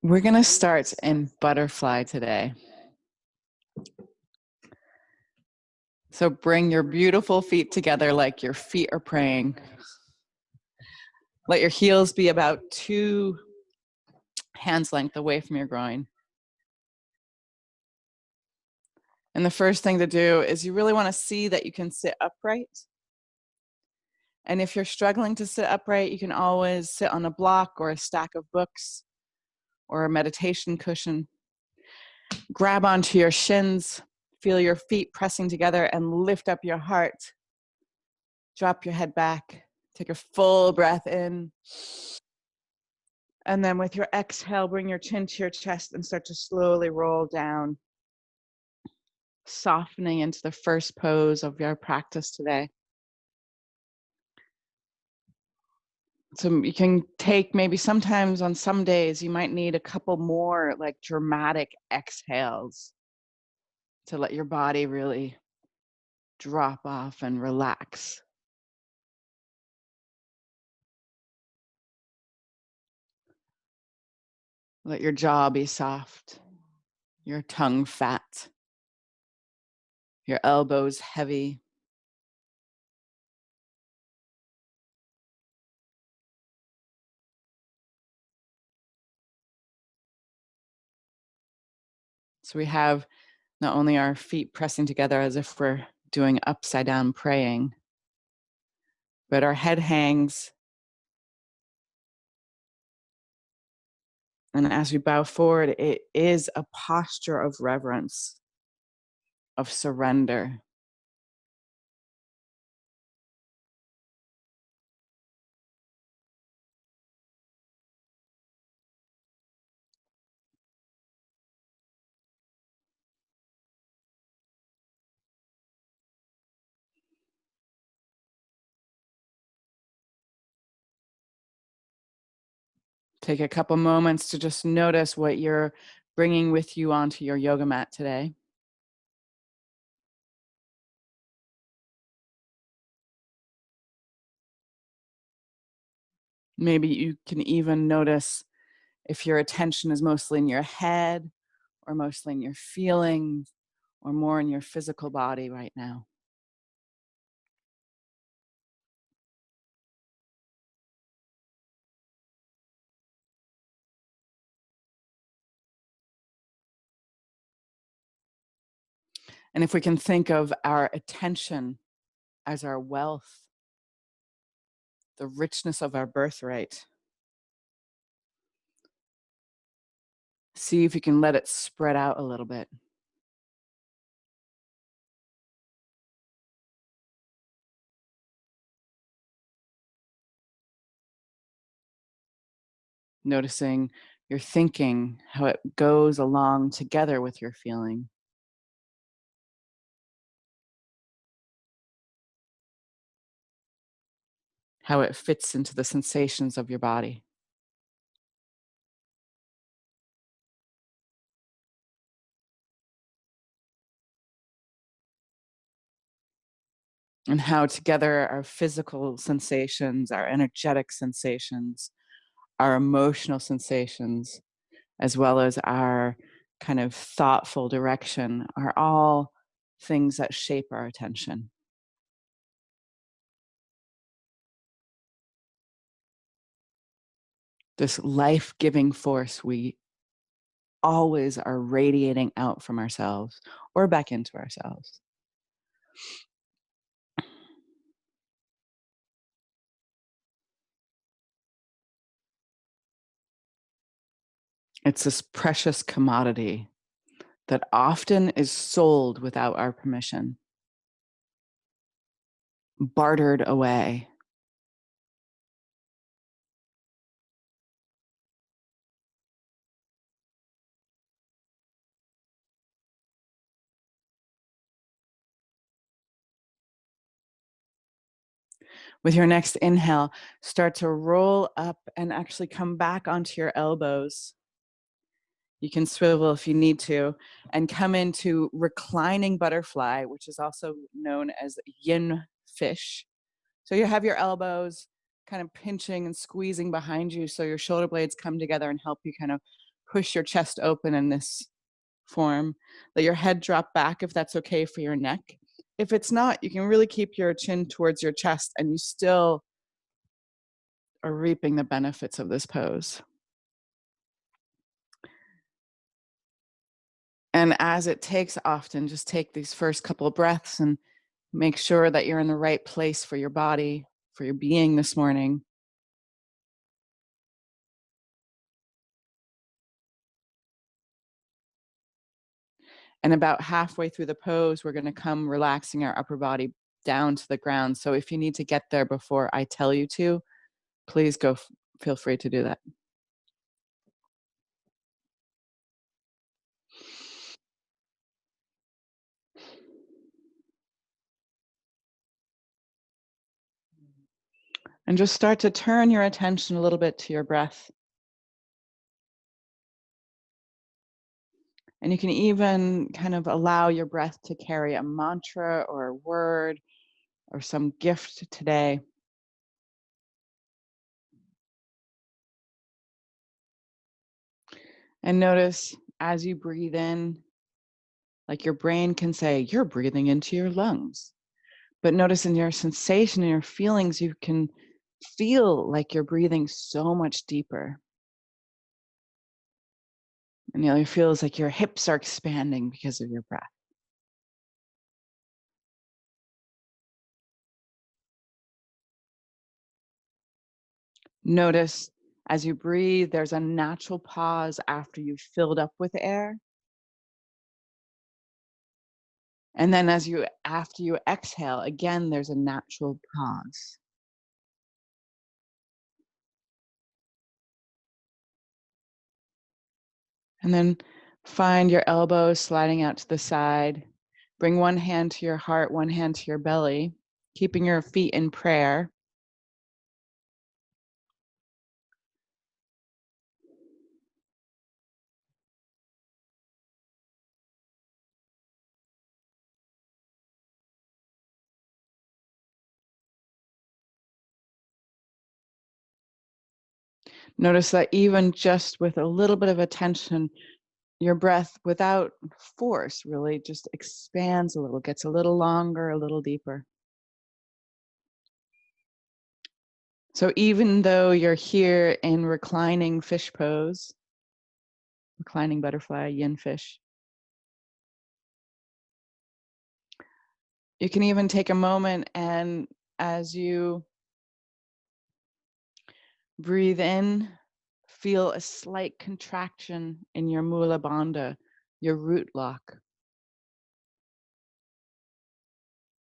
We're going to start in butterfly today. So bring your beautiful feet together like your feet are praying. Let your heels be about 2 hands length away from your groin. And the first thing to do is you really want to see that you can sit upright. And if you're struggling to sit upright, you can always sit on a block or a stack of books or a meditation cushion. Grab onto your shins, feel your feet pressing together, and lift up your heart. Drop your head back, take a full breath in. And then with your exhale, bring your chin to your chest and start to slowly roll down, softening into the first pose of your practice today. So you can take maybe sometimes on some days, you might need a couple more like dramatic exhales to let your body really drop off and relax. Let your jaw be soft, your tongue fat, your elbows heavy. So we have not only our feet pressing together as if we're doing upside down praying, but our head hangs. And as we bow forward, it is a posture of reverence, of surrender. Take a couple moments to just notice what you're bringing with you onto your yoga mat today. Maybe you can even notice if your attention is mostly in your head or mostly in your feelings or more in your physical body right now. And if we can think of our attention as our wealth, the richness of our birthright, see if you can let it spread out a little bit. Noticing your thinking, how it goes along together with your feeling. How it fits into the sensations of your body. And how together our physical sensations, our energetic sensations, our emotional sensations, as well as our kind of thoughtful direction are all things that shape our attention. This life-giving force we always are radiating out from ourselves or back into ourselves. It's this precious commodity that often is sold without our permission, bartered away. With your next inhale, start to roll up and actually come back onto your elbows. You can swivel if you need to, and come into reclining butterfly, which is also known as yin fish. So you have your elbows kind of pinching and squeezing behind you so your shoulder blades come together and help you kind of push your chest open in this form. Let your head drop back if that's okay for your neck. If it's not, you can really keep your chin towards your chest and you still are reaping the benefits of this pose. And as it takes often, just take these first couple of breaths and make sure that you're in the right place for your body, for your being this morning. And about halfway through the pose, we're going to come relaxing our upper body down to the ground. So if you need to get there before I tell you to, please feel free to do that. And just start to turn your attention a little bit to your breath. And you can even kind of allow your breath to carry a mantra or a word or some gift today. And notice as you breathe in, like your brain can say, you're breathing into your lungs. But notice in your sensation and your feelings, you can feel like you're breathing so much deeper. And it feels like your hips are expanding because of your breath. Notice as you breathe, there's a natural pause after you've filled up with air. And then after you exhale, again, there's a natural pause. And then find your elbows sliding out to the side. Bring one hand to your heart, one hand to your belly, keeping your feet in prayer. Notice that even just with a little bit of attention, your breath without force really just expands a little, gets a little longer, a little deeper. So even though you're here in reclining fish pose, reclining butterfly, yin fish, you can even take a moment and as you breathe in, feel a slight contraction in your mula bandha, your root lock.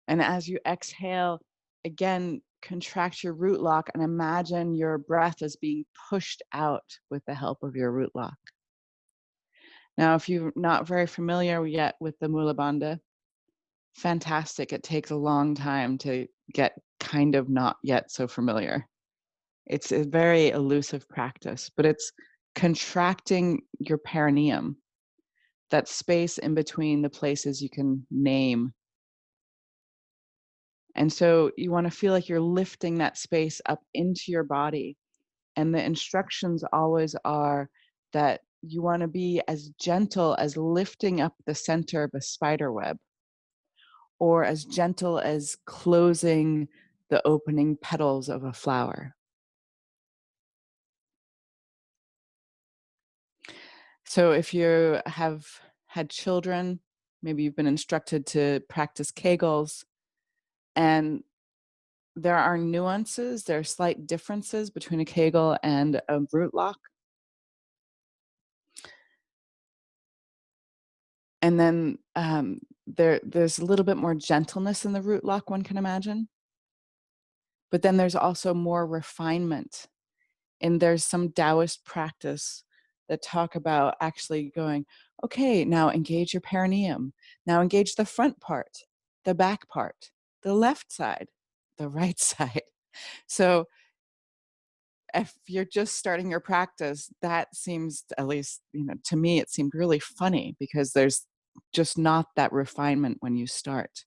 And as you exhale, again, contract your root lock and imagine your breath as being pushed out with the help of your root lock. Now, if you're not very familiar yet with the Mula Bandha, fantastic. It takes a long time to get kind of not yet so familiar. It's a very elusive practice, but it's contracting your perineum, that space in between the places you can name. And so you want to feel like you're lifting that space up into your body. And the instructions always are that you want to be as gentle as lifting up the center of a spider web, or as gentle as closing the opening petals of a flower. So if you have had children, maybe you've been instructed to practice Kegels, and there are nuances, there are slight differences between a Kegel and a root lock. And then there's a little bit more gentleness in the root lock, one can imagine. But then there's also more refinement. And there's some Taoist practice that talk about actually going, okay, now engage your perineum. Now engage the front part, the back part, the left side, the right side. So if you're just starting your practice, that seems, at least, to me, it seemed really funny because there's just not that refinement when you start.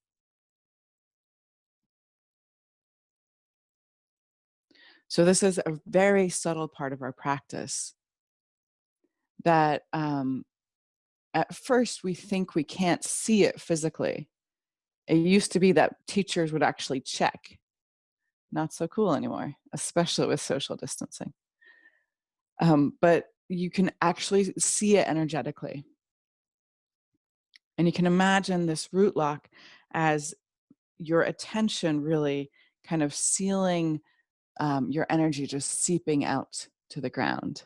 So this is a very subtle part of our practice that at first we think we can't see it physically. It used to be that teachers would actually check. Not so cool anymore, especially with social distancing. But you can actually see it energetically. And you can imagine this root lock as your attention really kind of sealing your energy, just seeping out to the ground.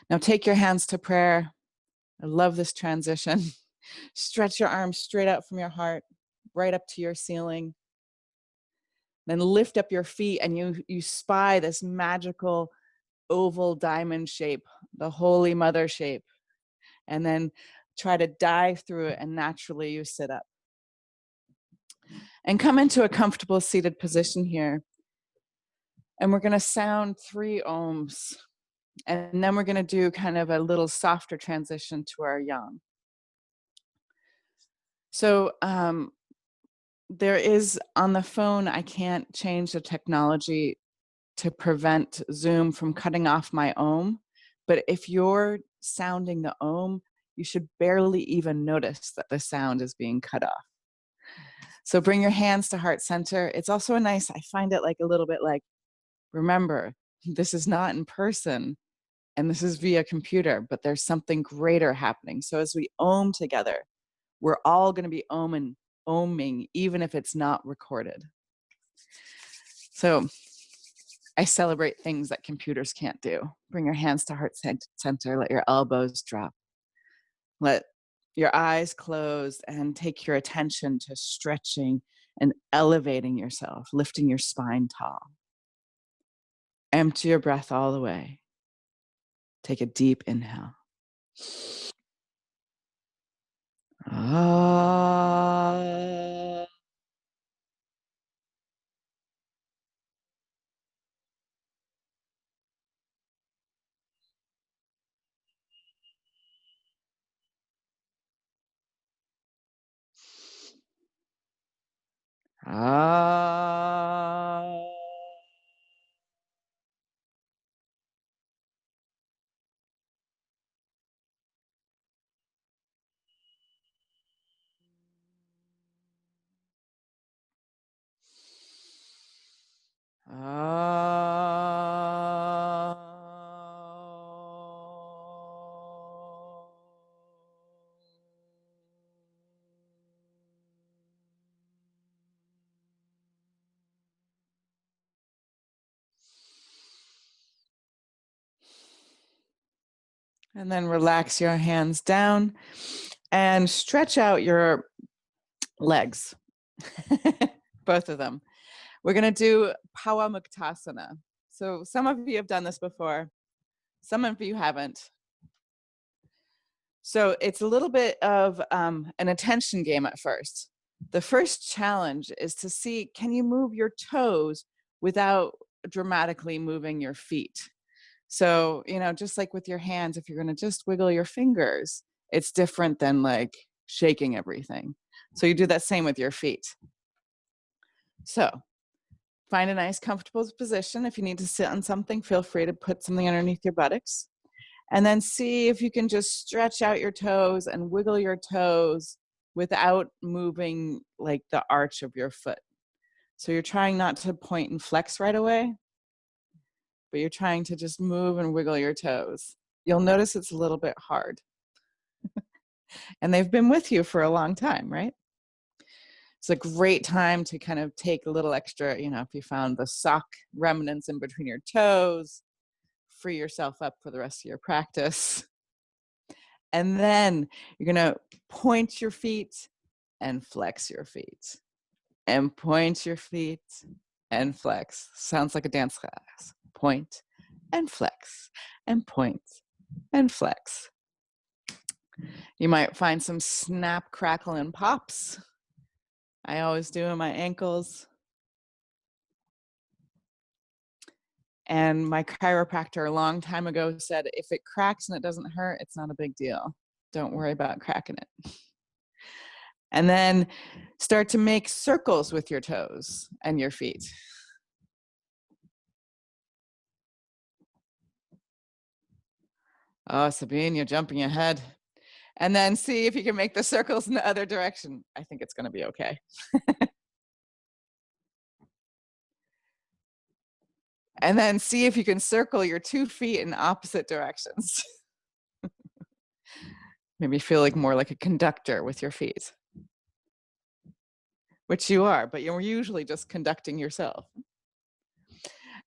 Now take your hands to prayer. I love this transition. Stretch your arms straight out from your heart, right up to your ceiling. Then lift up your feet and you spy this magical oval diamond shape, the Holy Mother shape. And then try to dive through it, and naturally you sit up. And come into a comfortable seated position here. And we're going to sound 3 ohms. And then we're going to do kind of a little softer transition to our yang. So there is on the phone, I can't change the technology to prevent Zoom from cutting off my ohm. But if you're sounding the ohm, you should barely even notice that the sound is being cut off. So bring your hands to heart center. It's also a nice, I find it like a little bit like, remember, this is not in person and this is via computer, but there's something greater happening. So as we ohm together, we're all going to be ohming, even if it's not recorded. So I celebrate things that computers can't do. Bring your hands to heart center, let your elbows drop. Let your eyes close and take your attention to stretching and elevating yourself, lifting your spine tall. Empty your breath all the way. Take a deep inhale. Ah. Ah. Ah. And then relax your hands down and stretch out your legs, both of them. We're going to do Pawamuktasana. So some of you have done this before. Some of you haven't. So it's a little bit of an attention game at first. The first challenge is to see, can you move your toes without dramatically moving your feet? So, just like with your hands, if you're going to just wiggle your fingers, it's different than like shaking everything. So you do that same with your feet. So find a nice comfortable position. If you need to sit on something, feel free to put something underneath your buttocks. And then see if you can just stretch out your toes and wiggle your toes without moving like the arch of your foot. So you're trying not to point and flex right away, but you're trying to just move and wiggle your toes. You'll notice it's a little bit hard. And they've been with you for a long time, right? It's a great time to kind of take a little extra, if you found the sock remnants in between your toes, free yourself up for the rest of your practice. And then you're going to point your feet and flex your feet. And point your feet and flex. Sounds like a dance class. Point and flex and point and flex. You might find some snap, crackle, and pops. I always do in my ankles. And my chiropractor a long time ago said, if it cracks and it doesn't hurt, it's not a big deal. Don't worry about cracking it. And then start to make circles with your toes and your feet. Oh, Sabine, you're jumping ahead. And then see if you can make the circles in the other direction. I think it's going to be okay. And then see if you can circle your 2 feet in opposite directions. Maybe feel like more like a conductor with your feet, which you are, but you're usually just conducting yourself.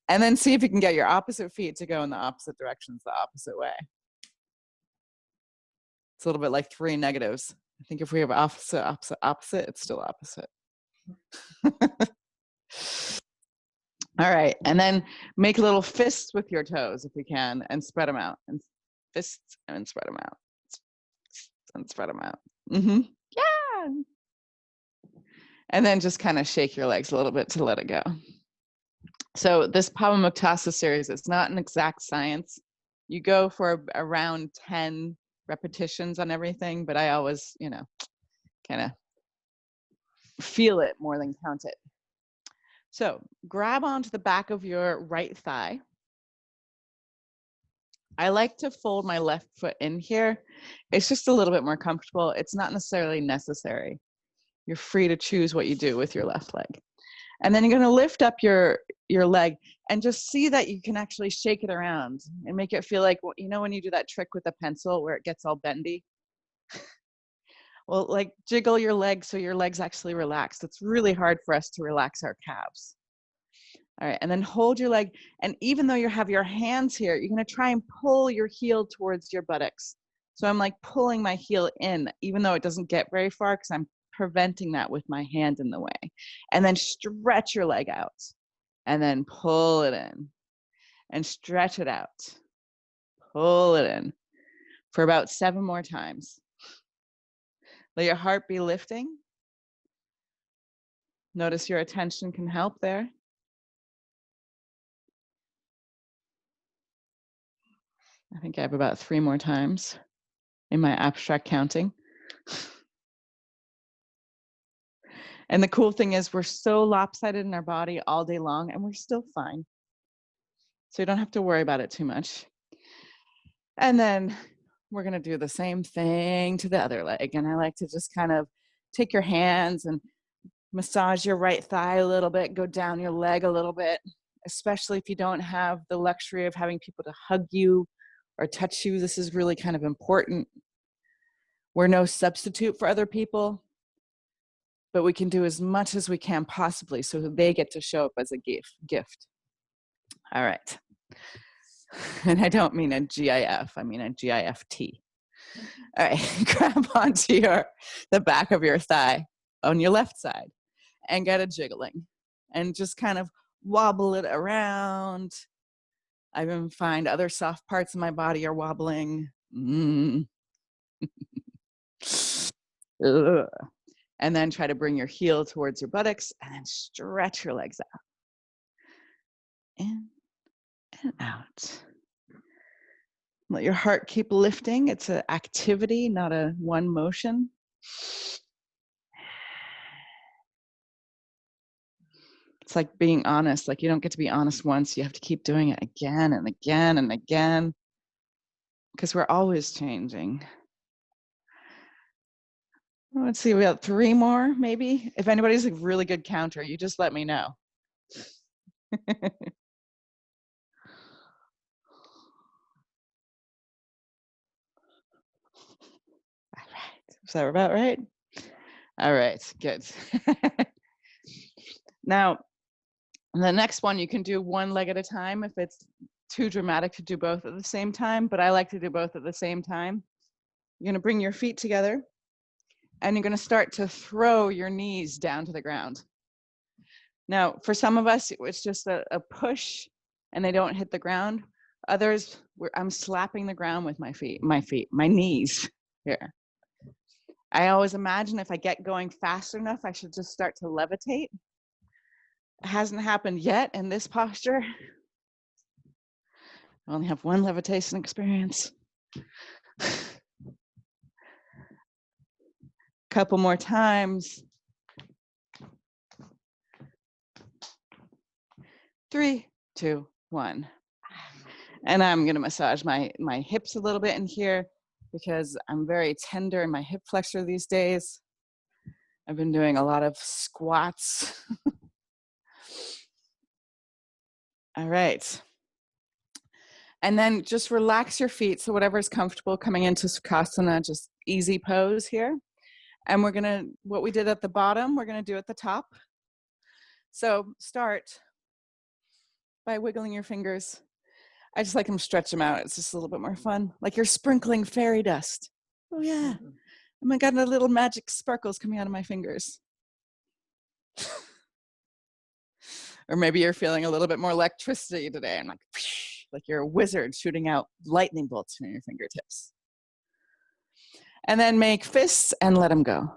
And then see if you can get your opposite feet to go in the opposite directions, the opposite way. It's a little bit like 3 negatives. I think if we have opposite, opposite, opposite, it's still opposite. All right, and then make little fists with your toes if you can, and spread them out. And fists and spread them out. And spread them out. Yeah. And then just kind of shake your legs a little bit to let it go. So this Pavamuktasana series, it's not an exact science. You go for around 10 repetitions on everything, but I always, kind of feel it more than count it. So grab onto the back of your right thigh. I like to fold my left foot in here. It's just a little bit more comfortable. It's not necessarily necessary. You're free to choose what you do with your left leg. And then you're going to lift up your leg and just see that you can actually shake it around and make it feel like, when you do that trick with a pencil where it gets all bendy? Well, like jiggle your legs so your legs actually relax. It's really hard for us to relax our calves. All right, and then hold your leg. And even though you have your hands here, you're going to try and pull your heel towards your buttocks. So I'm like pulling my heel in, even though it doesn't get very far because I'm preventing that with my hand in the way. And then stretch your leg out and then pull it in and stretch it out. Pull it in for about 7 more times. Let your heart be lifting. Notice your attention can help there. I think I have about 3 more times in my abstract counting. And the cool thing is we're so lopsided in our body all day long and we're still fine. So you don't have to worry about it too much. And then we're going to do the same thing to the other leg. And I like to just kind of take your hands and massage your right thigh a little bit, go down your leg a little bit, especially if you don't have the luxury of having people to hug you or touch you. This is really kind of important. We're no substitute for other people, but we can do as much as we can possibly so they get to show up as a gift. All right. And I don't mean a GIF, I mean a GIFT. All right, grab onto the back of your thigh on your left side and get a jiggling and just kind of wobble it around. I even find other soft parts of my body are wobbling. And then try to bring your heel towards your buttocks and then stretch your legs out. In and out. Let your heart keep lifting. It's an activity, not a one motion. It's like being honest. Like you don't get to be honest once. You have to keep doing it again and again and again because we're always changing. Let's see, we got 3 more maybe. If anybody's a really good counter, you just let me know. All right, is that about right? All right, good. Now, the next one, you can do one leg at a time if it's too dramatic to do both at the same time, but I like to do both at the same time. You're gonna bring your feet together and you're gonna start to throw your knees down to the ground. Now, for some of us, it's just a push and they don't hit the ground. Others, I'm slapping the ground with my knees here. I always imagine if I get going fast enough, I should just start to levitate. It hasn't happened yet in this posture. I only have one levitation experience. Couple more times. 3, 2, 1. And I'm going to massage my hips a little bit in here because I'm very tender in my hip flexor these days. I've been doing a lot of squats. All right. And then just relax your feet. So whatever's comfortable coming into Sukhasana, just easy pose here. And we're gonna, what we did at the bottom, we're gonna do at the top. So start by wiggling your fingers. I just like them stretch them out. It's just a little bit more fun. Like you're sprinkling fairy dust. Oh yeah. Oh my God, the little magic sparkles coming out of my fingers. Or maybe you're feeling a little bit more electricity today. I'm like you're a wizard shooting out lightning bolts from your fingertips. And then make fists and let them go.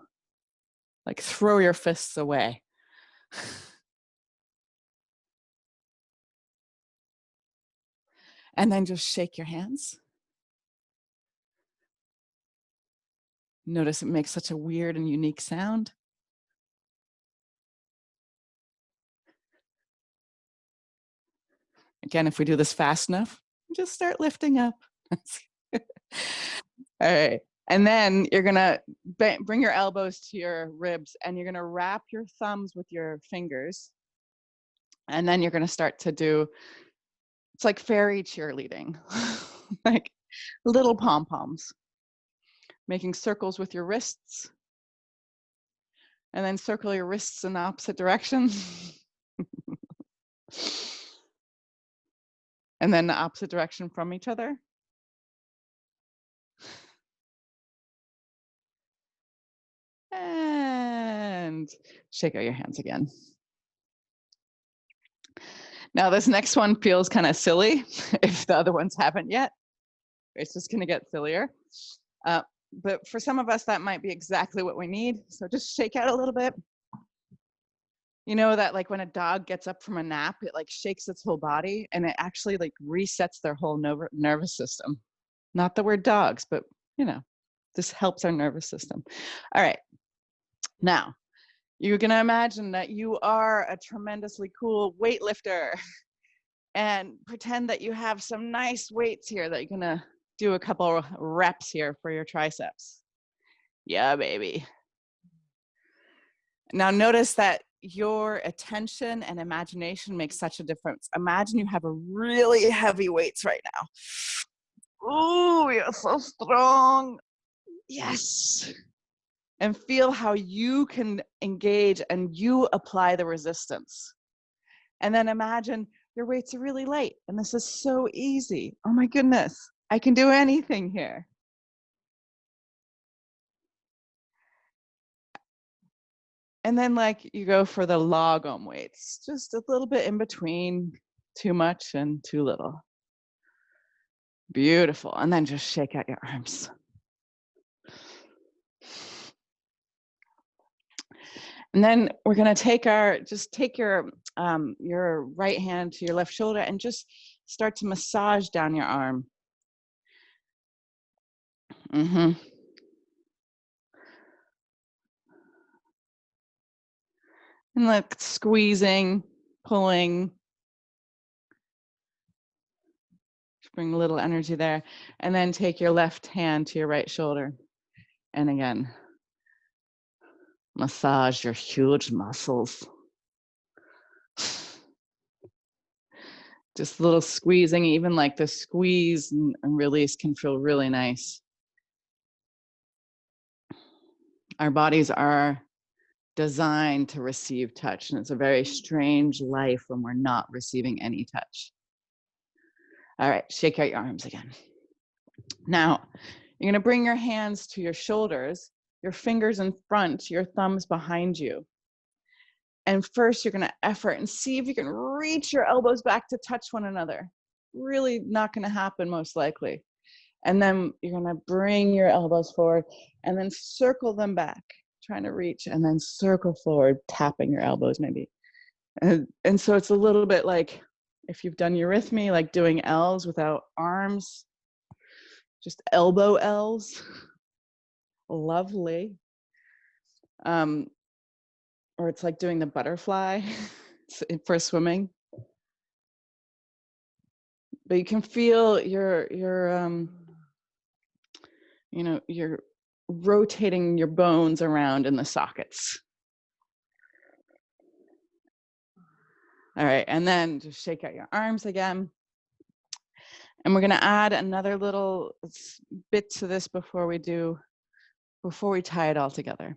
Like throw your fists away. And then just shake your hands. Notice it makes such a weird and unique sound. Again, if we do this fast enough, just start lifting up. All right. And then you're gonna bring your elbows to your ribs and you're gonna wrap your thumbs with your fingers. And then you're gonna start to do, it's like fairy cheerleading, like little pom-poms, making circles with your wrists. And then circle your wrists in the opposite direction. And then the opposite direction from each other. And shake out your hands again. Now this next one feels kind of silly if the other ones haven't yet. It's just gonna get sillier. But for some of us, that might be exactly what we need. So just shake out a little bit. You know that like when a dog gets up from a nap, it like shakes its whole body and it actually like resets their whole nervous system. Not that we're dogs, but you know, this helps our nervous system. All right, now you're gonna imagine that you are a tremendously cool weightlifter and pretend that you have some nice weights here that you're gonna do a couple reps here for your triceps. Yeah, baby. Now notice that your attention and imagination makes such a difference. Imagine you have a really heavy weights right now. Oh, you're so strong. Yes. And feel how you can engage and you apply the resistance. And then imagine your weights are really light and this is so easy. Oh my goodness, I can do anything here. And then like you go for the lagom weights, just a little bit in between too much and too little. Beautiful. And then just shake out your arms. And then we're gonna take take your right hand to your left shoulder and just start to massage down your arm. Mm-hmm. And like squeezing, pulling, bring a little energy there. And then take your left hand to your right shoulder. And again, massage your huge muscles. Just a little squeezing, even like the squeeze and release can feel really nice. Our bodies are designed to receive touch, and it's a very strange life when we're not receiving any touch. All right, shake out your arms again. Now, you're gonna bring your hands to your shoulders, your fingers in front, your thumbs behind you. And first you're gonna effort and see if you can reach your elbows back to touch one another. Really not gonna happen most likely. And then you're gonna bring your elbows forward and then circle them back, trying to reach, and then circle forward, tapping your elbows maybe. And so it's a little bit like, if you've done eurythmy, like doing L's without arms, just elbow L's. Lovely. Or it's like doing the butterfly for swimming. but you can feel you're rotating your bones around in the sockets. All right, and then just shake out your arms again. And we're gonna add another little bit to this before we tie it all together.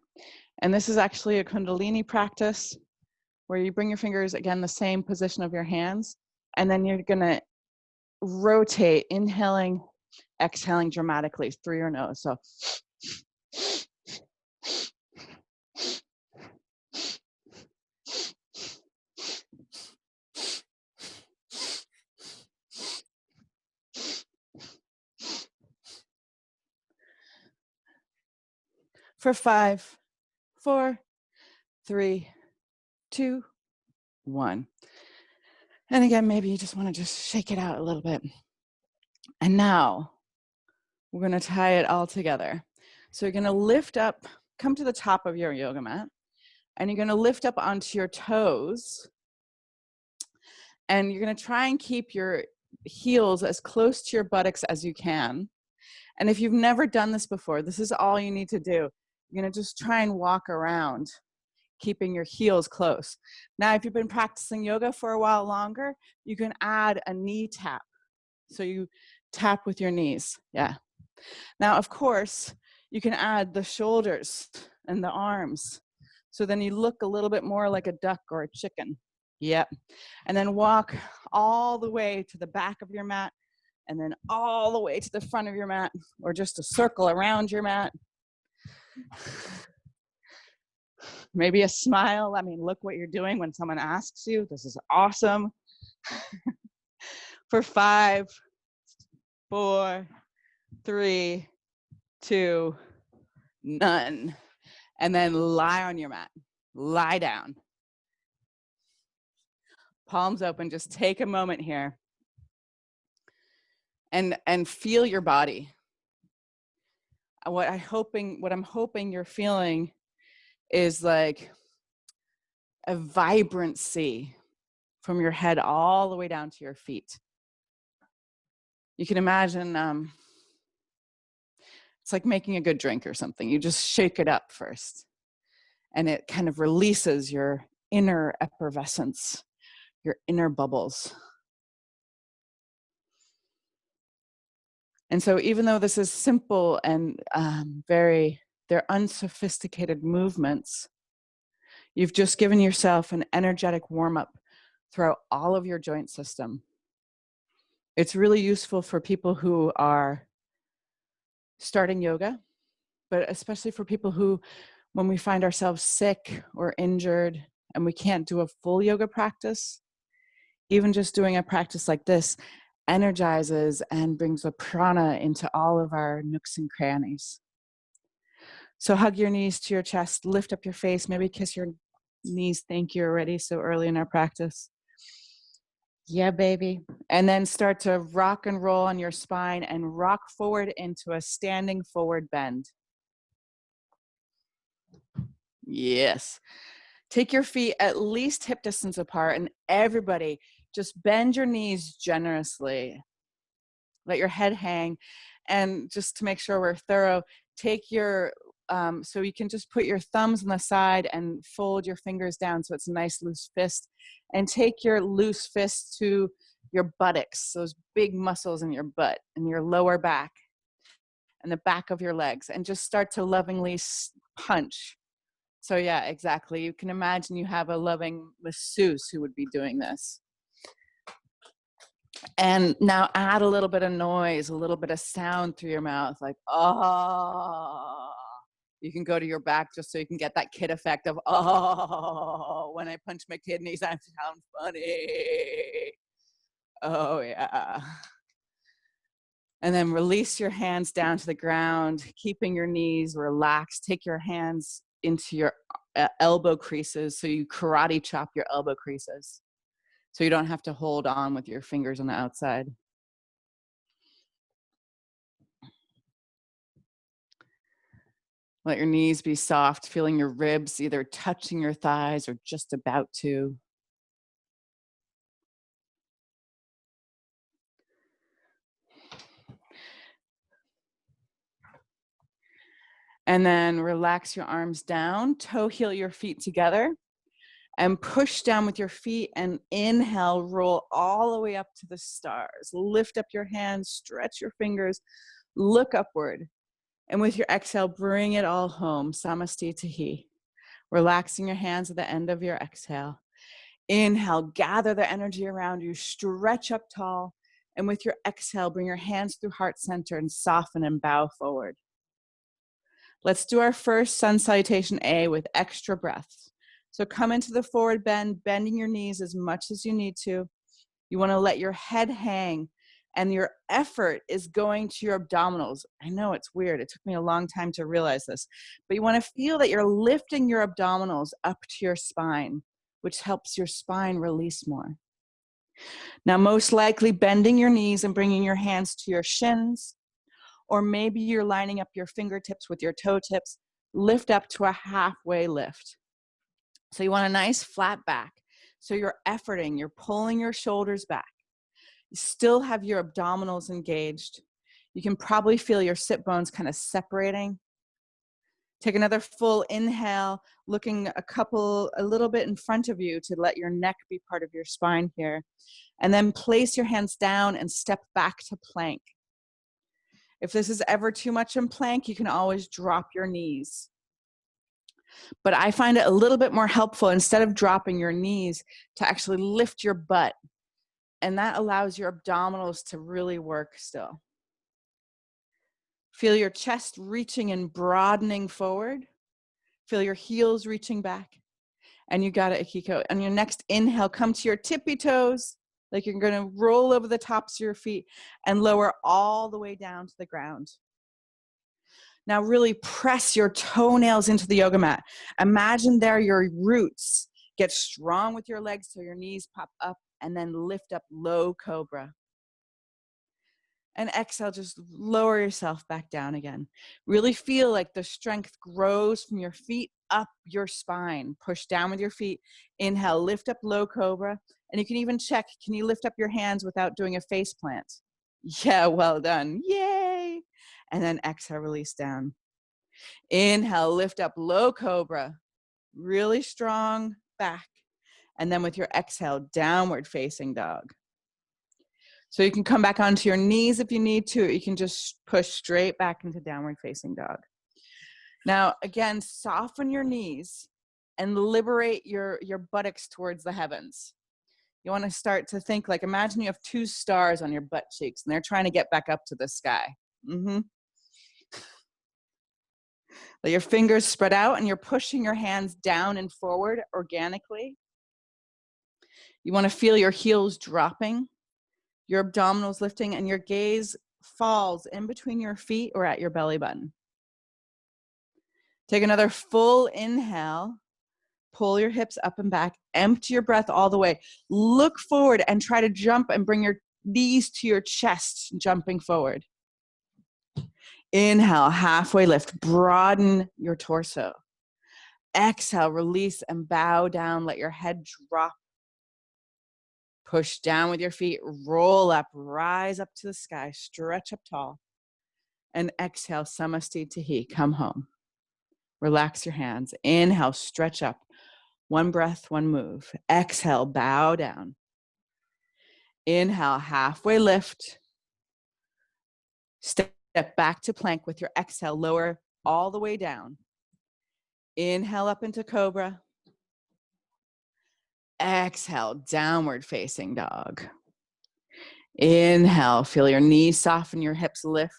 And this is actually a Kundalini practice where you bring your fingers, again, the same position of your hands, and then you're gonna rotate, inhaling, exhaling dramatically through your nose. So for 5, 4, 3, 2, 1. And again, maybe you just want to just shake it out a little bit. And now we're going to tie it all together. So you're going to lift up, come to the top of your yoga mat, and you're going to lift up onto your toes. And you're going to try and keep your heels as close to your buttocks as you can. And if you've never done this before, this is all you need to do. You're going to just try and walk around, keeping your heels close. Now, if you've been practicing yoga for a while longer, you can add a knee tap. So you tap with your knees. Yeah. Now, of course, you can add the shoulders and the arms. So then you look a little bit more like a duck or a chicken. Yep. And then walk all the way to the back of your mat, and then all the way to the front of your mat, or just a circle around your mat. Maybe a smile. I mean, look what you're doing when someone asks you. This is awesome. For 5, 4, 3, 2, none. And then lie on your mat. Lie down. Palms open. Just take a moment here and feel your body. What I'm hoping you're feeling is like a vibrancy from your head all the way down to your feet. You can imagine it's like making a good drink or something. You just shake it up first, and it kind of releases your inner effervescence, your inner bubbles. And so even though this is simple and they're unsophisticated movements, you've just given yourself an energetic warm-up throughout all of your joint system. It's really useful for people who are starting yoga, but especially for people who, when we find ourselves sick or injured and we can't do a full yoga practice, even just doing a practice like this energizes and brings a prana into all of our nooks and crannies. So hug your knees to your chest, lift up your face, maybe kiss your knees, thank you already so early in our practice. Yeah, baby. And then start to rock and roll on your spine and rock forward into a standing forward bend. Yes. Take your feet at least hip distance apart, and everybody just bend your knees generously. Let your head hang. And just to make sure we're thorough, take your, so you can just put your thumbs on the side and fold your fingers down so it's a nice loose fist. And take your loose fist to your buttocks, those big muscles in your butt and your lower back and the back of your legs, and just start to lovingly punch. So yeah, exactly. You can imagine you have a loving masseuse who would be doing this. And now add a little bit of noise, a little bit of sound through your mouth, like, oh. You can go to your back just so you can get that kid effect of, oh, when I punch my kidneys, I sound funny. Oh, yeah. And then release your hands down to the ground, keeping your knees relaxed. Take your hands into your elbow creases, so you karate chop your elbow creases, so you don't have to hold on with your fingers on the outside. Let your knees be soft, feeling your ribs either touching your thighs or just about to. And then relax your arms down, toe heel your feet together, and push down with your feet, and inhale, roll all the way up to the stars. Lift up your hands, stretch your fingers, look upward. And with your exhale, bring it all home, Samastitihi. Relaxing your hands at the end of your exhale. Inhale, gather the energy around you, stretch up tall. And with your exhale, bring your hands through heart center and soften and bow forward. Let's do our first sun salutation A with extra breaths. So come into the forward bend, bending your knees as much as you need to. You want to let your head hang, and your effort is going to your abdominals. I know it's weird. It took me a long time to realize this, but you want to feel that you're lifting your abdominals up to your spine, which helps your spine release more. Now, most likely bending your knees and bringing your hands to your shins, or maybe you're lining up your fingertips with your toe tips. Lift up to a halfway lift. So you want a nice flat back. So you're efforting, you're pulling your shoulders back. You still have your abdominals engaged. You can probably feel your sit bones kind of separating. Take another full inhale, looking a little bit in front of you to let your neck be part of your spine here. And then place your hands down and step back to plank. If this is ever too much in plank, you can always drop your knees. But I find it a little bit more helpful, instead of dropping your knees, to actually lift your butt. And that allows your abdominals to really work still. Feel your chest reaching and broadening forward. Feel your heels reaching back. And you got it, Akiko. On your next inhale, come to your tippy toes, like you're going to roll over the tops of your feet and lower all the way down to the ground. Now really press your toenails into the yoga mat. Imagine they're your roots. Get strong with your legs so your knees pop up, and then lift up low cobra. And exhale, just lower yourself back down again. Really feel like the strength grows from your feet up your spine. Push down with your feet. Inhale, lift up low cobra. And you can even check, can you lift up your hands without doing a face plant? Yeah, well done. Yay. And then exhale, release down. Inhale, lift up low cobra. Really strong back. And then with your exhale, downward facing dog. So you can come back onto your knees if you need to. You can just push straight back into downward facing dog. Now, again, soften your knees and liberate your buttocks towards the heavens. You want to start to think, like, imagine you have two stars on your butt cheeks and they're trying to get back up to the sky. Let your fingers spread out and you're pushing your hands down and forward organically. You want to feel your heels dropping, your abdominals lifting, and your gaze falls in between your feet or at your belly button. Take another full inhale. Pull your hips up and back. Empty your breath all the way. Look forward and try to jump and bring your knees to your chest, jumping forward. Inhale, halfway lift. Broaden your torso. Exhale, release and bow down. Let your head drop. Push down with your feet. Roll up. Rise up to the sky. Stretch up tall. And exhale, Samastitihi. Come home. Relax your hands. Inhale, stretch up. One breath, one move. Exhale, bow down. Inhale, halfway lift. Step back to plank with your exhale. Lower all the way down. Inhale up into cobra. Exhale, downward facing dog. Inhale, feel your knees soften, your hips lift.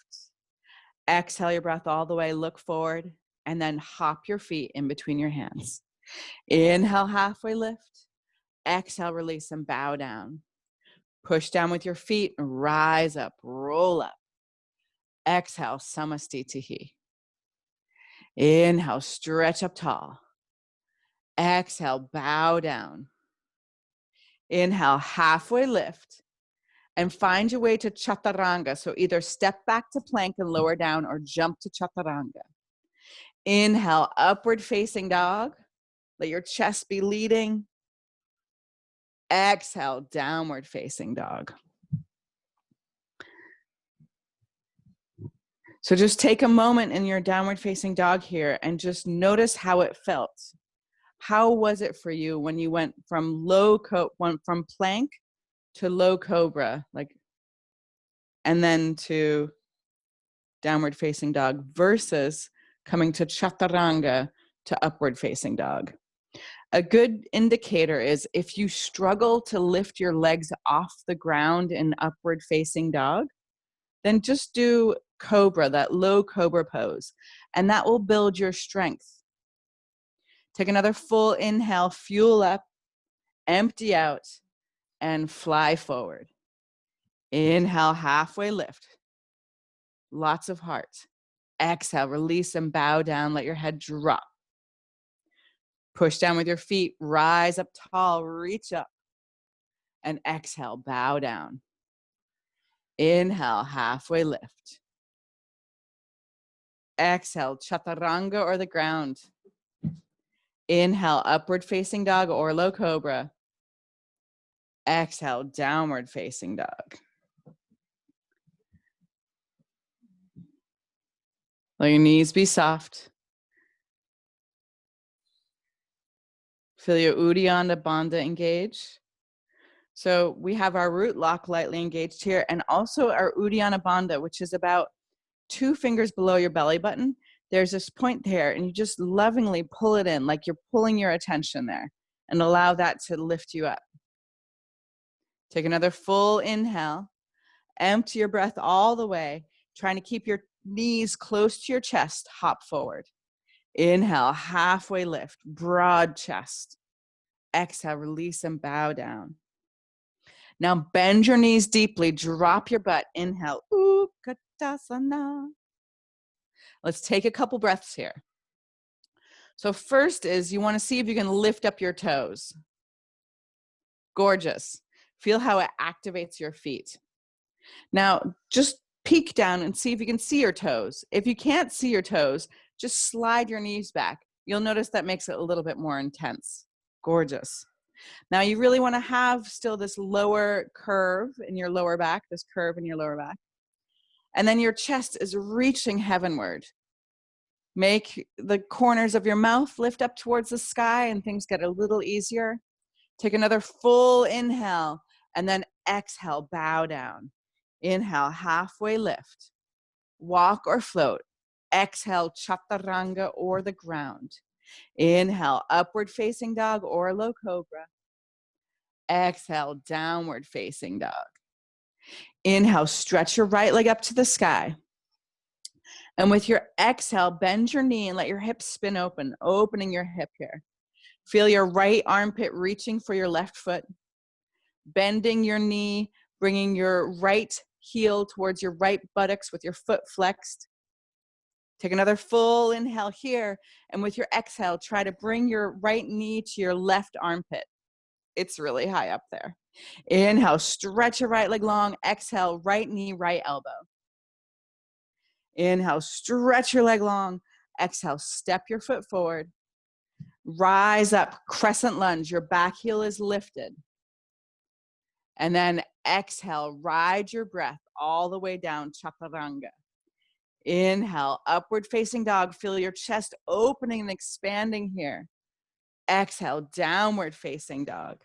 Exhale your breath all the way, look forward, and then hop your feet in between your hands. Inhale, halfway lift. Exhale, release and bow down. Push down with your feet and rise up, roll up. Exhale, Samastitihi. Inhale, stretch up tall. Exhale, bow down. Inhale, halfway lift. And find your way to chaturanga. So either step back to plank and lower down, or jump to chaturanga. Inhale, upward facing dog. Let your chest be leading. Exhale, downward facing dog. So just take a moment in your downward facing dog here and just notice how it felt. How was it for you when you went from from plank to low cobra, and then to downward facing dog versus coming to chaturanga to upward facing dog? A good indicator is if you struggle to lift your legs off the ground in upward facing dog, then just do cobra, that low cobra pose, and that will build your strength. Take another full inhale, fuel up, empty out, and fly forward. Inhale, halfway lift. Lots of heart. Exhale, release and bow down, let your head drop. Push down with your feet, rise up tall, reach up. And exhale, bow down. Inhale, halfway lift. Exhale, chaturanga or the ground. Inhale, upward facing dog or low cobra. Exhale, downward facing dog. Let your knees be soft. Feel your Uddiyana Bandha engage. So we have our root lock lightly engaged here, and also our Uddiyana Bandha, which is about 2 fingers below your belly button. There's this point there, and you just lovingly pull it in, like you're pulling your attention there, and allow that to lift you up. Take another full inhale. Empty your breath all the way, trying to keep your knees close to your chest. Hop forward. Inhale, halfway lift, broad chest. Exhale, release and bow down. Now bend your knees deeply, drop your butt. Inhale, Utkatasana. Let's take a couple breaths here. So first is you want to see if you can lift up your toes. Gorgeous. Feel how it activates your feet. Now just peek down and see if you can see your toes. If you can't see your toes, just slide your knees back. You'll notice that makes it a little bit more intense. Gorgeous. Now you really want to have still this lower curve in your lower back, this curve in your lower back. And then your chest is reaching heavenward. Make the corners of your mouth lift up towards the sky and things get a little easier. Take another full inhale and then exhale, bow down. Inhale, halfway lift. Walk or float. Exhale, chaturanga or the ground. Inhale, upward facing dog or low cobra. Exhale, downward facing dog. Inhale, stretch your right leg up to the sky. And with your exhale, bend your knee and let your hips spin open, opening your hip here. Feel your right armpit reaching for your left foot. Bending your knee, bringing your right heel towards your right buttocks with your foot flexed. Take another full inhale here. And with your exhale, try to bring your right knee to your left armpit. It's really high up there. Inhale, stretch your right leg long. Exhale, right knee, right elbow. Inhale, stretch your leg long. Exhale, step your foot forward. Rise up, crescent lunge. Your back heel is lifted. And then exhale, ride your breath all the way down, chaturanga. Inhale, upward facing dog. Feel your chest opening and expanding here. Exhale, downward facing dog.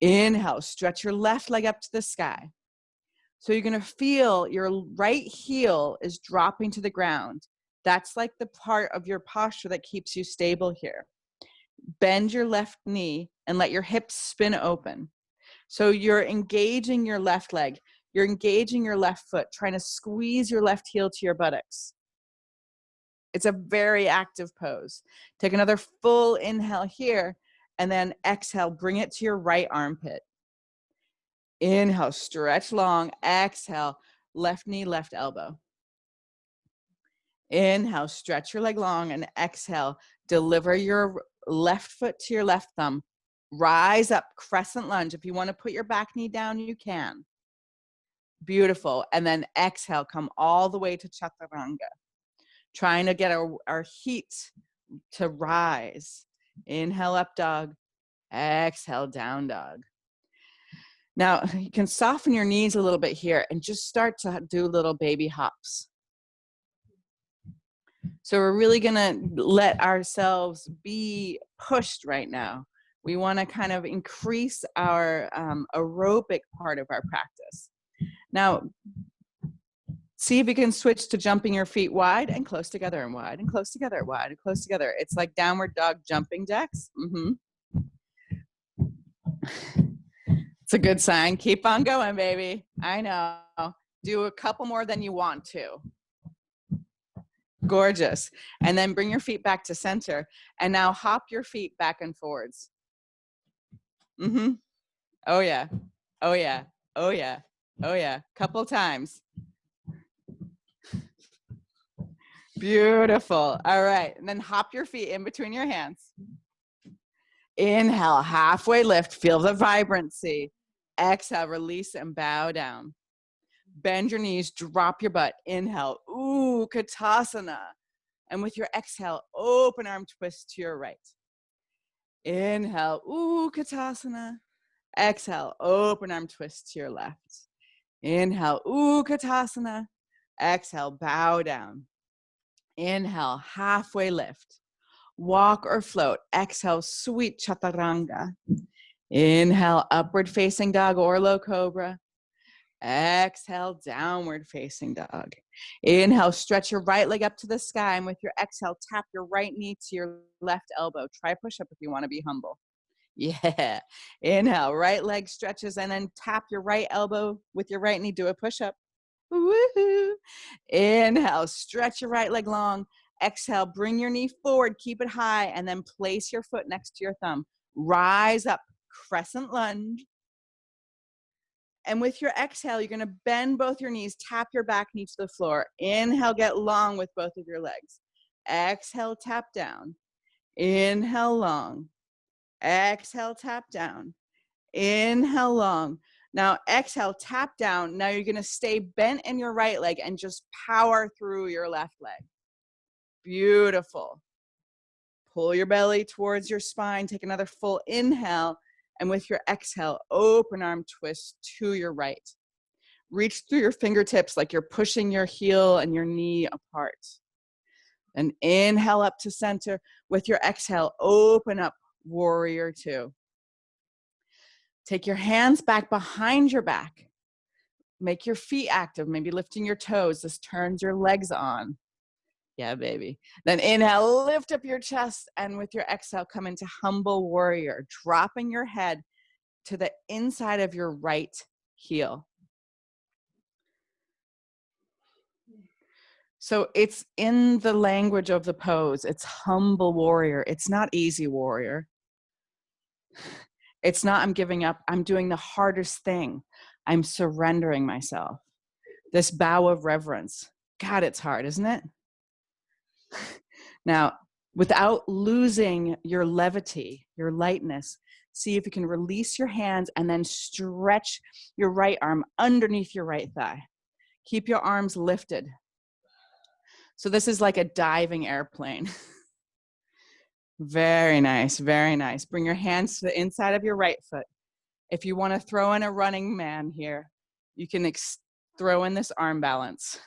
Inhale, stretch your left leg up to the sky. So you're going to feel your right heel is dropping to the ground. That's like the part of your posture that keeps you stable here. Bend your left knee and let your hips spin open. So you're engaging your left leg. You're engaging your left foot, trying to squeeze your left heel to your buttocks. It's a very active pose. Take another full inhale here, and then exhale, bring it to your right armpit. Inhale, stretch long. Exhale, left knee, left elbow. Inhale, stretch your leg long, and exhale, deliver your left foot to your left thumb. Rise up, crescent lunge. If you want to put your back knee down, you can. Beautiful. And then exhale, come all the way to chaturanga. Trying to get our heat to rise. Inhale, up dog. Exhale, down dog. Now, you can soften your knees a little bit here and just start to do little baby hops. So we're really gonna let ourselves be pushed right now. We wanna kind of increase our aerobic part of our practice. Now, see if you can switch to jumping your feet wide and close together and wide and close together, wide and close together. It's like downward dog jumping jacks. It's a good sign. Keep on going, baby. I know. Do a couple more than you want to. Gorgeous. And then bring your feet back to center. And now hop your feet back and forwards. Oh, yeah. Oh, yeah. Oh, yeah. Oh, yeah. Couple times. Beautiful. All right. And then hop your feet in between your hands. Inhale, halfway lift. Feel the vibrancy. Exhale, release and bow down. Bend your knees, drop your butt. Inhale, Utkatasana. And with your exhale, open arm twist to your right. Inhale, Utkatasana. Exhale, open arm twist to your left. Inhale, Utkatasana. Exhale, bow down. Inhale, halfway lift. Walk or float. Exhale, sweet chaturanga. Inhale, upward facing dog or low cobra. Exhale, downward facing dog. Inhale, stretch your right leg up to the sky, and with your exhale, tap your right knee to your left elbow. Try push-up if you want to be humble. Yeah. Inhale, right leg stretches, and then tap your right elbow with your right knee. Do a push-up. Woohoo. Inhale, stretch your right leg long. Exhale, bring your knee forward, keep it high, and then place your foot next to your thumb. Rise up, crescent lunge. And with your exhale, you're going to bend both your knees, tap your back knee to the floor. Inhale, get long with both of your legs. Exhale, tap down. Inhale, long. Exhale, tap down. Inhale, long. Now, exhale, tap down. Now you're going to stay bent in your right leg and just power through your left leg. Beautiful. Pull your belly towards your spine. Take another full inhale. And with your exhale, open arm twist to your right. Reach through your fingertips like you're pushing your heel and your knee apart. And inhale up to center. With your exhale, open up, warrior two. Take your hands back behind your back. Make your feet active, maybe lifting your toes. This turns your legs on. Yeah, baby. Then inhale, lift up your chest, and with your exhale, come into humble warrior, dropping your head to the inside of your right heel. So it's in the language of the pose. It's humble warrior. It's not easy warrior. It's not I'm giving up. I'm doing the hardest thing. I'm surrendering myself. This bow of reverence. God, it's hard, isn't it? Now, without losing your levity, your lightness, see if you can release your hands and then stretch your right arm underneath your right thigh. Keep your arms lifted. So this is like a diving airplane. Very nice, very nice. Bring your hands to the inside of your right foot. If you want to throw in a running man here, you can throw in this arm balance.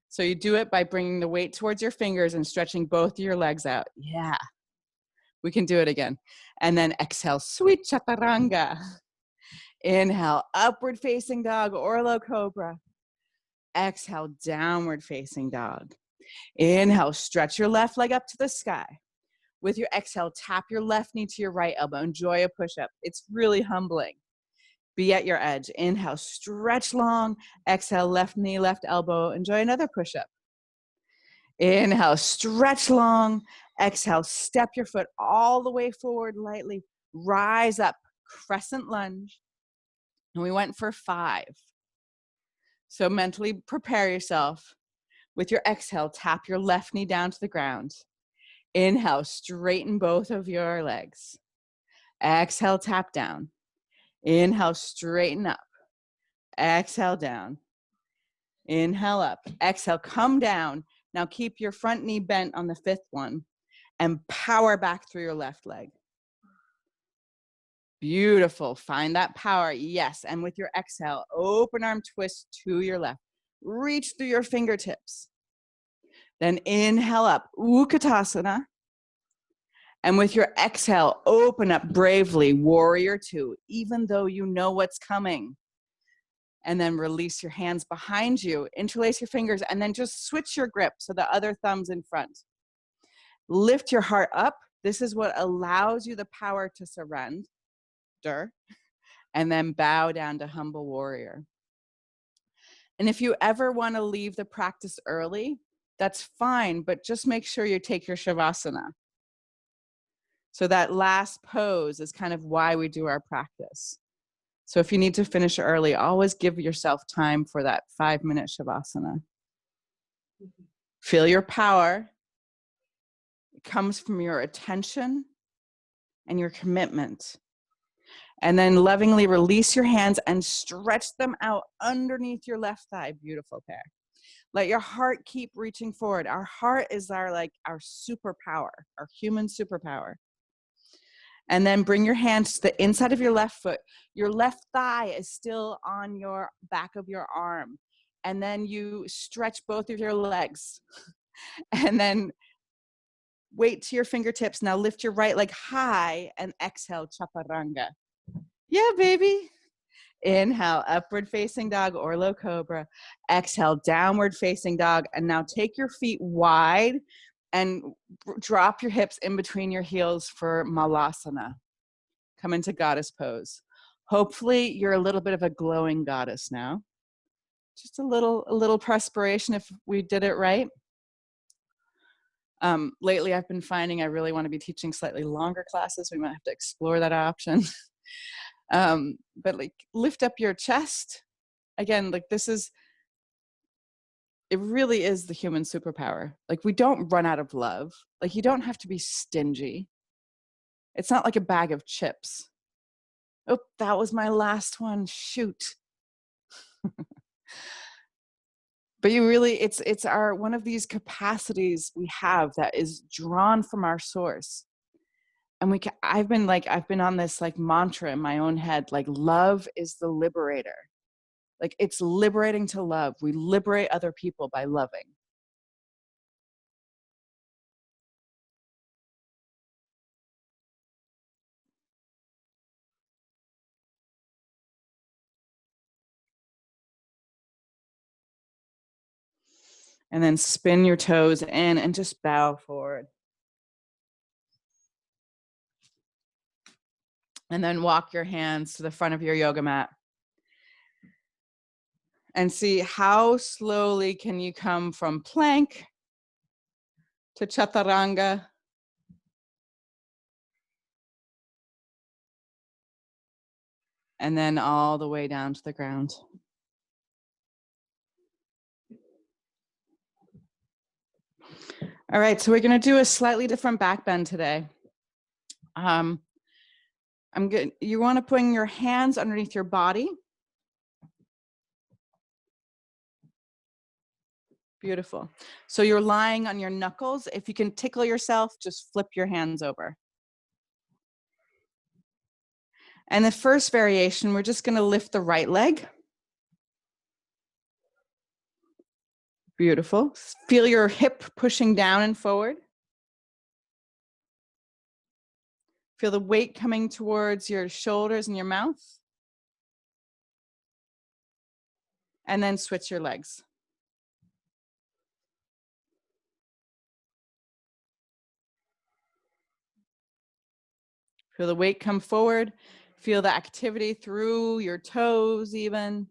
So you do it by bringing the weight towards your fingers and stretching both of your legs out. Yeah. We can do it again. And then exhale, sweet chaturanga. Inhale, upward facing dog or low cobra. Exhale, downward facing dog. Inhale, stretch your left leg up to the sky. With your exhale, tap your left knee to your right elbow. Enjoy a push-up. It's really humbling. Be at your edge. Inhale, stretch long. Exhale, left knee, left elbow. Enjoy another push-up. Inhale, stretch long. Exhale, step your foot all the way forward lightly. Rise up, crescent lunge. And we went for 5. So mentally prepare yourself. With your exhale, tap your left knee down to the ground. Inhale, straighten both of your legs. Exhale, tap down. Inhale, straighten up. Exhale, down. Inhale up. Exhale, come down. Now keep your front knee bent on the 5th one and power back through your left leg. Beautiful. Find that power. Yes. And with your exhale, open arm twist to your left. Reach through your fingertips. Then inhale up, Utkatasana. And with your exhale, open up bravely, warrior two, even though you know what's coming. And then release your hands behind you, interlace your fingers, and then just switch your grip so the other thumb's in front. Lift your heart up. This is what allows you the power to surrender. And then bow down to humble warrior. And if you ever want to leave the practice early, that's fine, but just make sure you take your Shavasana. So that last pose is kind of why we do our practice. So if you need to finish early, always give yourself time for that 5-minute Shavasana. Feel your power. It comes from your attention and your commitment. And then lovingly release your hands and stretch them out underneath your left thigh. Beautiful pair. Let your heart keep reaching forward. Our heart is our superpower, our human superpower. And then bring your hands to the inside of your left foot. Your left thigh is still on your back of your arm. And then you stretch both of your legs. And then weight to your fingertips. Now lift your right leg high and exhale, chaturanga. Yeah, baby. Inhale, upward facing dog or low cobra. Exhale, downward facing dog. And now take your feet wide and drop your hips in between your heels for malasana. Come into goddess pose. Hopefully you're a little bit of a glowing goddess now. Just a little perspiration if we did it right. Lately I've been finding I really want to be teaching slightly longer classes. We might have to explore that option. But lift up your chest. Again, it really is the human superpower. We don't run out of love. You don't have to be stingy. It's not like a bag of chips. Oh, that was my last one, shoot. But it's one of these capacities we have that is drawn from our source. And I've been on this mantra in my own head, love is the liberator. It's liberating to love. We liberate other people by loving. And then spin your toes in and just bow forward. And then walk your hands to the front of your yoga mat. And see how slowly can you come from plank to chaturanga. And then all the way down to the ground. All right, so we're going to do a slightly different back bend today. You want to put your hands underneath your body. Beautiful. So you're lying on your knuckles. If you can tickle yourself, just flip your hands over. And the first variation, we're just going to lift the right leg. Beautiful. Feel your hip pushing down and forward. Feel the weight coming towards your shoulders and your mouth. And then switch your legs. Feel the weight come forward. Feel the activity through your toes even.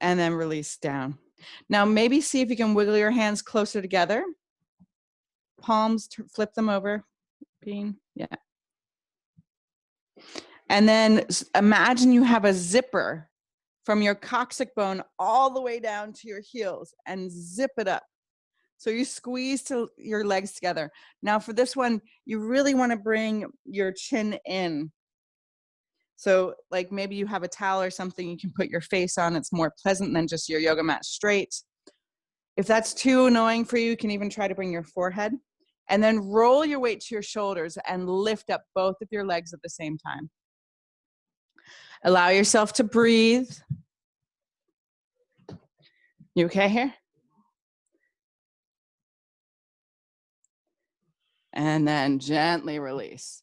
And then release down. Now maybe see if you can wiggle your hands closer together. Palms, flip them over. Yeah. And then imagine you have a zipper from your coccyx bone all the way down to your heels and zip it up. So you squeeze your legs together. Now for this one, you really want to bring your chin in. So maybe you have a towel or something you can put your face on. It's more pleasant than just your yoga mat straight. If that's too annoying for you, you can even try to bring your forehead. And then roll your weight to your shoulders and lift up both of your legs at the same time. Allow yourself to breathe. You okay here? And then gently release.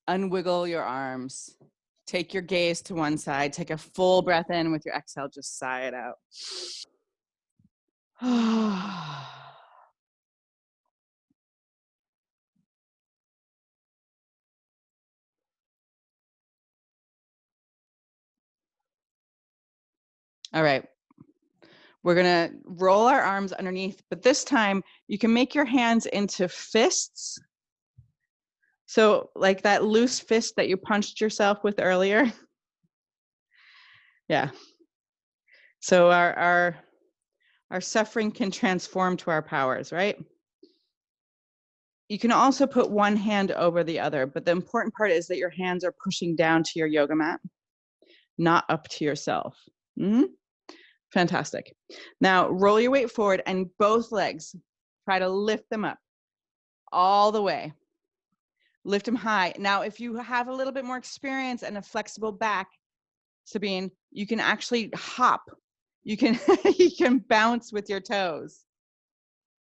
Unwiggle your arms. Take your gaze to one side. Take a full breath in with your exhale. Just sigh it out. All right. We're going to roll our arms underneath, but this time you can make your hands into fists. So like that loose fist that you punched yourself with earlier. Yeah. So our suffering can transform to our powers, right? You can also put one hand over the other, but the important part is that your hands are pushing down to your yoga mat, not up to yourself. Mm-hmm. Fantastic. Now roll your weight forward and both legs, try to lift them up all the way. Lift them high. Now, if you have a little bit more experience and a flexible back, Sabine, you can actually hop. You can you can bounce with your toes,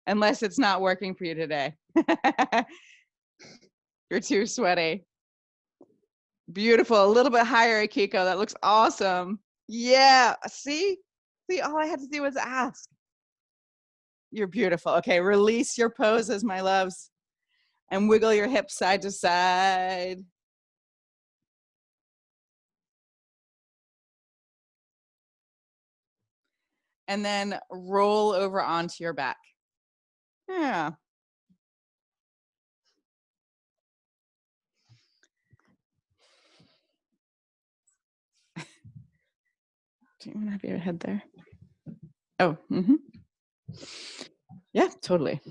unless it's not working for you today. You're too sweaty. Beautiful. A little bit higher, Akiko. That looks awesome. Yeah. See, all I had to do was ask. You're beautiful. Okay, release your poses, my loves, and wiggle your hips side to side. And then roll over onto your back. Yeah. Do you want to have your head there? Oh, yeah, totally.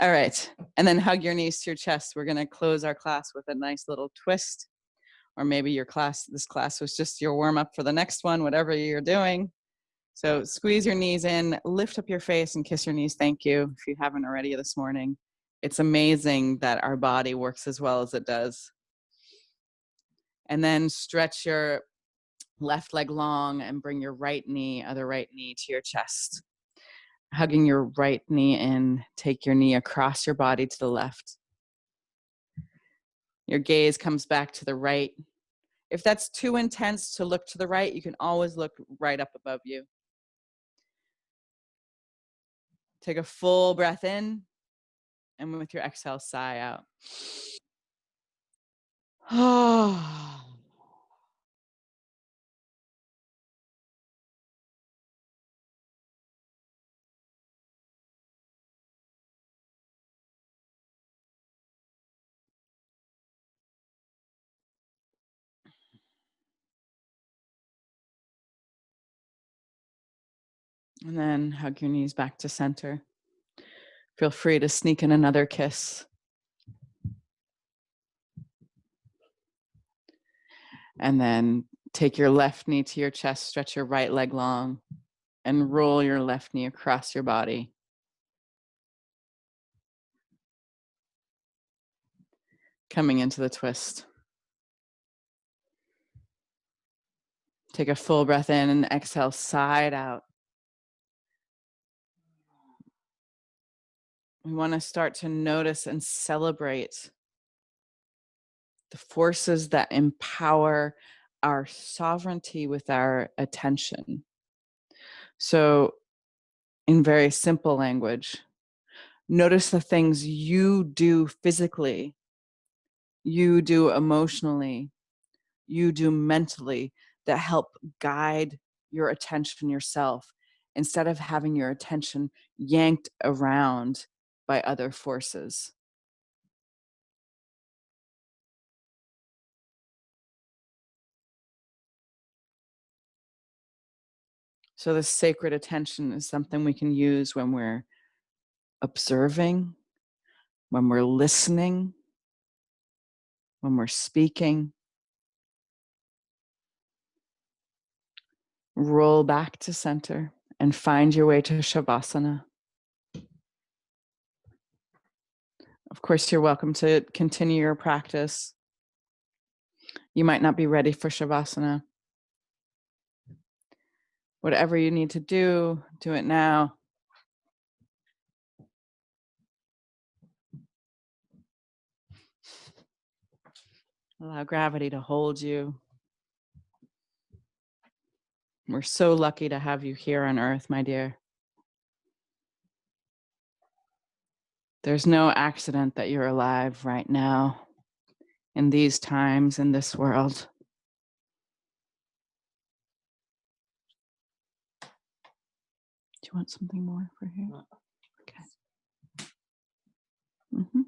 All right. And then hug your knees to your chest. We're going to close our class with a nice little twist. Or maybe this class was just your warm up for the next one, whatever you're doing. So squeeze your knees in, lift up your face and kiss your knees. Thank you if you haven't already this morning. It's amazing that our body works as well as it does. And then stretch your left leg long and bring your other right knee to your chest. Hugging your right knee in, take your knee across your body to the left. Your gaze comes back to the right. If that's too intense to look to the right, you can always look right up above you. Take a full breath in, and with your exhale, sigh out. And then hug your knees back to center. Feel free to sneak in another kiss. And then take your left knee to your chest, stretch your right leg long, and roll your left knee across your body. Coming into the twist. Take a full breath in and exhale, side out. We want to start to notice and celebrate the forces that empower our sovereignty with our attention. So, in very simple language, notice the things you do physically, you do emotionally, you do mentally that help guide your attention yourself instead of having your attention yanked around by other forces. So this sacred attention is something we can use when we're observing, when we're listening, when we're speaking. Roll back to center and find your way to Shavasana. Of course, you're welcome to continue your practice. You might not be ready for Shavasana. Whatever you need to do it now. Allow gravity to hold you. We're so lucky to have you here on Earth, my dear. There's no accident that you're alive right now, in these times, in this world. Do you want something more for here? Okay. Mm-hmm.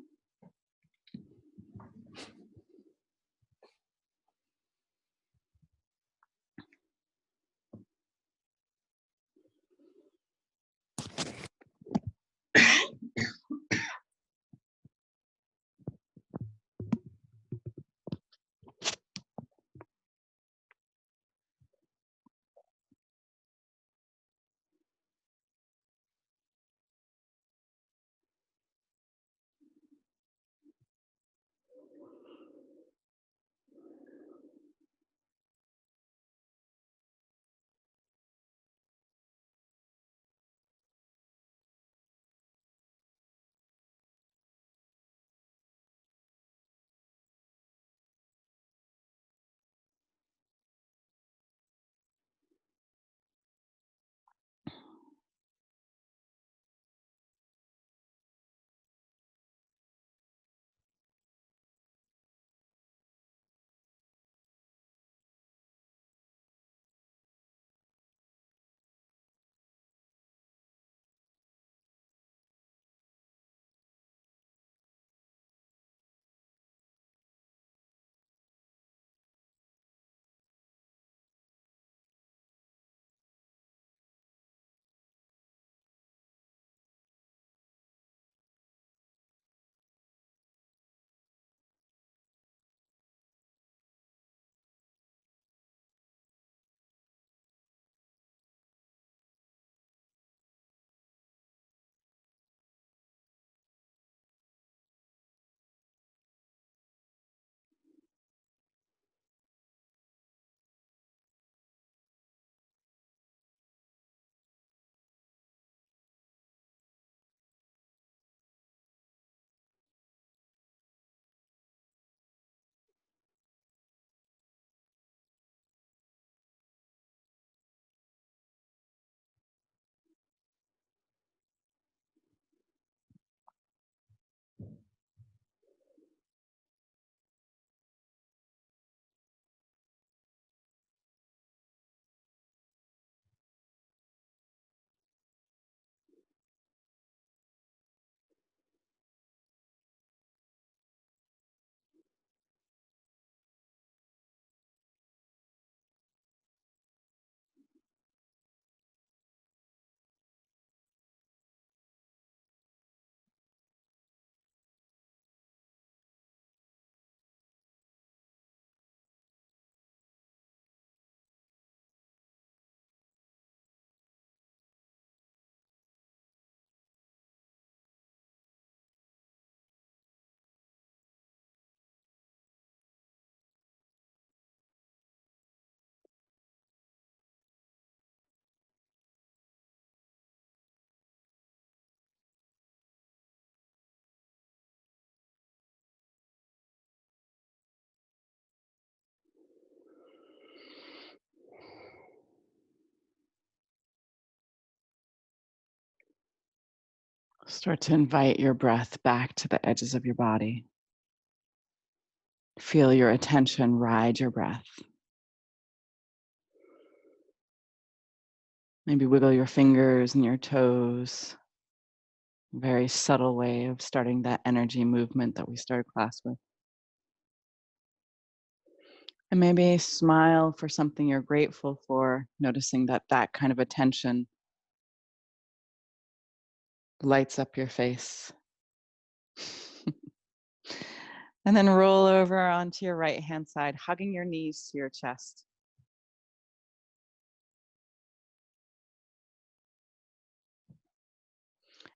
Start to invite your breath back to the edges of your body. Feel your attention ride your breath. Maybe wiggle your fingers and your toes. A very subtle way of starting that energy movement that we started class with. And maybe smile for something you're grateful for, noticing that that kind of attention lights up your face. And then roll over onto your right hand side, hugging your knees to your chest.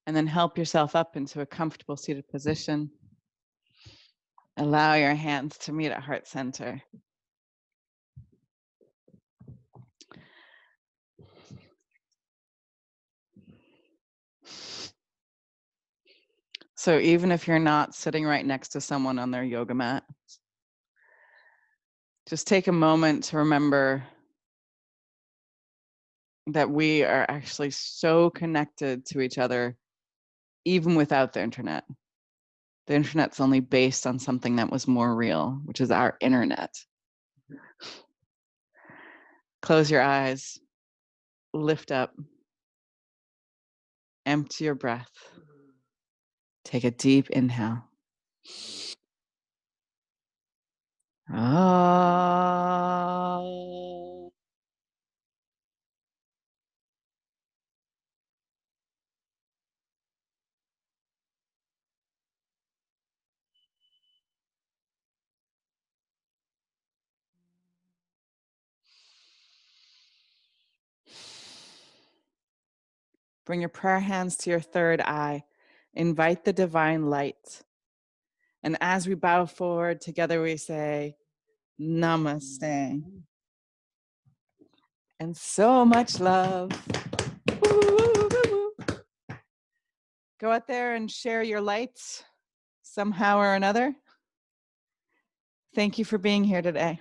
And then help yourself up into a comfortable seated position. Allow your hands to meet at heart center. So even if you're not sitting right next to someone on their yoga mat, Just take a moment to remember that we are actually so connected to each other, even without the internet. The internet's only based on something that was more real, which is our internet. Close your eyes, lift up, empty your breath. Take a deep inhale. Ah. Bring your prayer hands to your third eye. Invite the divine light. And as we bow forward, together we say, Namaste. And so much love. Go out there and share your lights somehow or another. Thank you for being here today.